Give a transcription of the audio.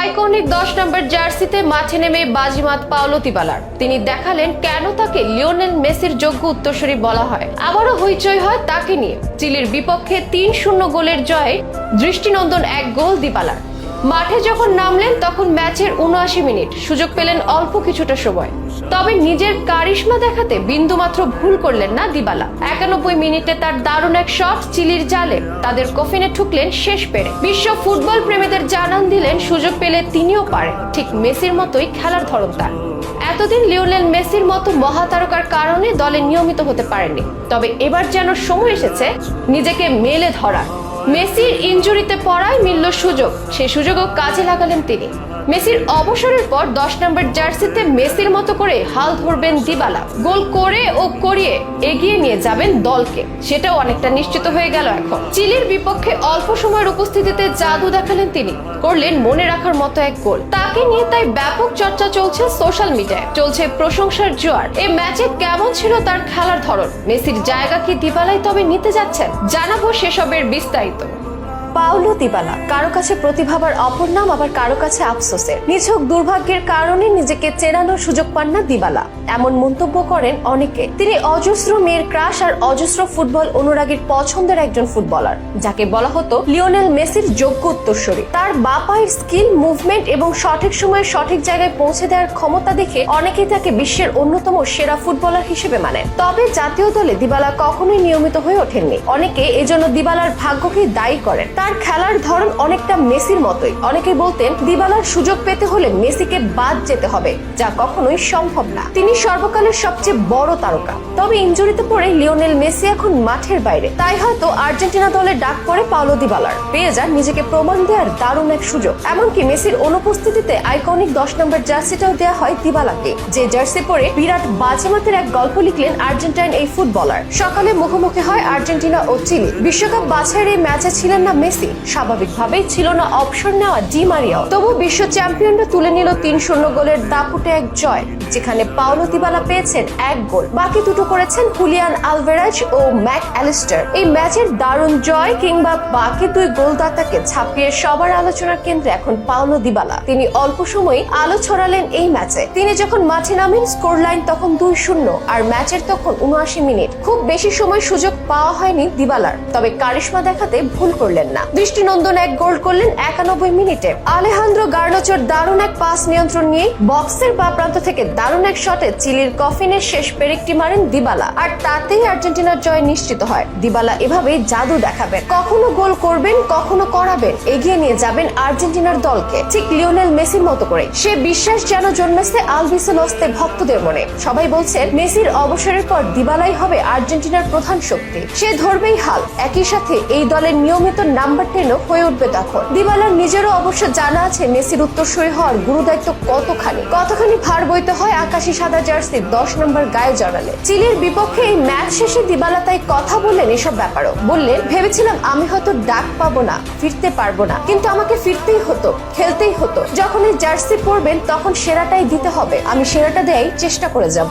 Iconic 10 নম্বর জার্সিতে মাঠে নেমে বাজিমাত পাওলো দিবালার। তিনি দেখালেন কেন তাকে লিওনেল মেসির যোগ্য উত্তরসূরি বলা হয়। আবারও হইচই হয় তাকে নিয়ে। চিলির বিপক্ষে 3-0 গোলের জয়ে দৃষ্টিনন্দন এক গোল দিবালার। মাঠে যখন নামলেন তখন ম্যাচের 79 মিনিট, সুযোগ পেলেন অল্প কিছুটা সময়। তবে নিজের কারিশমা দেখাতে বিন্দুমাত্র ভুল করলেন না দিবালা। 91 মিনিটে তার দারুণ এক শট চিলির জালে তাদের কফিনে ঠুকলেন শেষ পেরে। বিশ্ব ফুটবল প্রেমীদের জানান দিলেন সুযোগ পেলে তিনিও পারেন, ঠিক মেসির মতোই খেলার ধরন তার। এতদিন লিওনেল মেসির মতো মহাতারকার কারণে দলে নিয়মিত হতে পারেননি, তবে এবার যেন সময় এসেছে নিজেকে মেলে ধরার। মেসির ইনজুরিতে পড়ায় মিলল সুযোগ, সেই সুযোগও কাজে লাগালেন তিনি। মেসির অবসরের পর 10 নম্বর জার্সিতে মেসির মতো করে হাল ধরবেন দিবালা। গোল করে ও করিয়ে এগিয়ে নিয়ে যাবেন দলকে, সেটাও অনেকটা নিশ্চিত হয়ে গেল এখন। চিলির বিপক্ষে অল্প সময়ের উপস্থিতিতে জাদু দেখালেন তিনি, করলেন মনে রাখার মতো এক গোল। তাকে নিয়ে তাই ব্যাপক চর্চা চলছে সোশ্যাল মিডিয়ায়, চলছে প্রশংসার জোয়ার। এই ম্যাচে কেমন ছিল তার খেলার ধরন, মেসির জায়গা কি দিবালাই তবে নিতে যাচ্ছেন, জানাবো সেসবের বিস্তারিত। পাওলো দিবালা কারো কাছে প্রতিভাবার অপর নাম, আবার কারো কাছে আফসোসের। নিছক দুর্ভাগ্যের কারণে নিজেকে চেনানোর সুযোগ পান না দিবালা, এমন মন্তব্য করেন অনেকে। তিনি অজস্র মেয়ের ক্রাশ আর অজস্র ফুটবল অনুরাগীর পছন্দের একজন ফুটবলার, যাকে বলা হতো লিওনেল মেসির যোগ্য উত্তরসূরি। তার বাঁ পায়ের স্কিল, মুভমেন্ট এবং সঠিক সময়ে সঠিক জায়গায় পৌঁছে দেওয়ার ক্ষমতা দেখে অনেকেই তাকে বিশ্বের অন্যতম সেরা ফুটবলার হিসেবে মানেন। তবে জাতীয় দলে দিবালা কখনোই নিয়মিত হয়ে ওঠেননি। অনেকে এজন্য দিবালার ভাগ্যকে দায়ী করেন। তার খেলার ধরন অনেকটা মেসির মতোই। অনেকে বলতেন দিবালার সুযোগ পেতে হলে মেসিকে বাদ যেতে হবে, যা কখনোই সম্ভব না। তিনি সর্বকালের সবচেয়ে বড় তারকা, তবে ইনজুরিতে পড়ে লিওনেল মেসি এখন মাঠের বাইরে। তাই হয়তো আর্জেন্টিনা দলে ডাক পড়ে পাওলো দিবালার, পেয়ে যান নিজেকে প্রমাণ দেওয়ার দারুণ এক সুযোগ। এমনকি মেসির অনুপস্থিতিতে আইকনিক 10 নম্বর জার্সিটাও দেওয়া হয় দিবালাকে, যে জার্সি পরে বিরাট বাজিমাতের এক গল্প লিখলেন আর্জেন্টাইন এই ফুটবলার। সকালে মুখোমুখি হয় আর্জেন্টিনা ও চিলি। বিশ্বকাপ বাছাইয়ের এই ম্যাচে ছিলেন না মেসি, স্বাভাবিকভাবেই ছিল না অবসর নেওয়া ডি মারিয়াও। তবু বিশ্ব চ্যাম্পিয়নরা তুলে নিল 3-0 গোলের দাপুটে এক জয়, যেখানে পাওলো দিবালা পেয়েছেন এক গোল, বাকি দুটো করেছেন হুলিয়ান আলভারেজ ও ম্যাক অ্যালিস্টার। এই ম্যাচের দারুণ জয় কিংবা বাকি দুই গোলদাতাকে ছাপিয়ে সবার আলোচনার কেন্দ্রে এখন পাওলো দিবালা। তিনি অল্প সময় আলো ছড়ালেন এই ম্যাচে। তিনি যখন মাঠে নামেন স্কোর লাইন তখন 2-0 আর ম্যাচের তখন 79 মিনিট। খুব বেশি সময় সুযোগ পাওয়া হয়নি দিবালার, তবে কারিশমা দেখাতে ভুল করলেন না। দৃষ্টিনন্দন এক গোল করলেন 91 মিনিটে। আলেহান্দ্রো গার্নাচোর দারুণ এক পাস নিয়ন্ত্রণ নিয়ে বক্সের বাঁ প্রান্ত থেকে দারুণ এক শটে চিলির কফিনের শেষ পেরেকটি মারেন দিবালা, আর তাতেই আর্জেন্টিনার জয় নিশ্চিত হয়। দিবালা এভাবেই জাদু দেখাবেন, কখনো গোল করবেন, কখনো করাবেন, এগিয়ে নিয়ে যাবেন আর্জেন্টিনার দলকে, ঠিক লিওনেল মেসির মতো করে। সে বিশ্বাস যেন জন্মেছে আলবিসেলোস্তে ভক্তদের মনে। সবাই বলছেন মেসির অবসরের পর দিবালাই হবে আর্জেন্টিনার প্রধান শক্তি। সে ধরবেই হাল, একই সাথে এই দলের নিয়মিত নাম্বার 10 হয়ে উঠবে তখন। দিবালার নিজেরও অবশ্য জানা আছে মেসির উত্তরসূরি হওয়ার গুরুদায়িত্ব কতখানি ভার বইতে হয় আকাশি সাদা জার্সির 10 নম্বর গায়ে জড়ালে। চিলির বিপক্ষে এই ম্যাচ শেষে দিবালা তাই কথা বললেন এসব ব্যাপারও। বললেন, ভেবেছিলাম আমি হয়তো ডাক পাবো না, ফিরতে পারবো না, কিন্তু আমাকে ফিরতেই হতো, খেলতেই হতো। যখন এই জার্সি পরবেন তখন সেরাটাই দিতে হবে, আমি সেরাটা দেয়াই চেষ্টা করে যাব।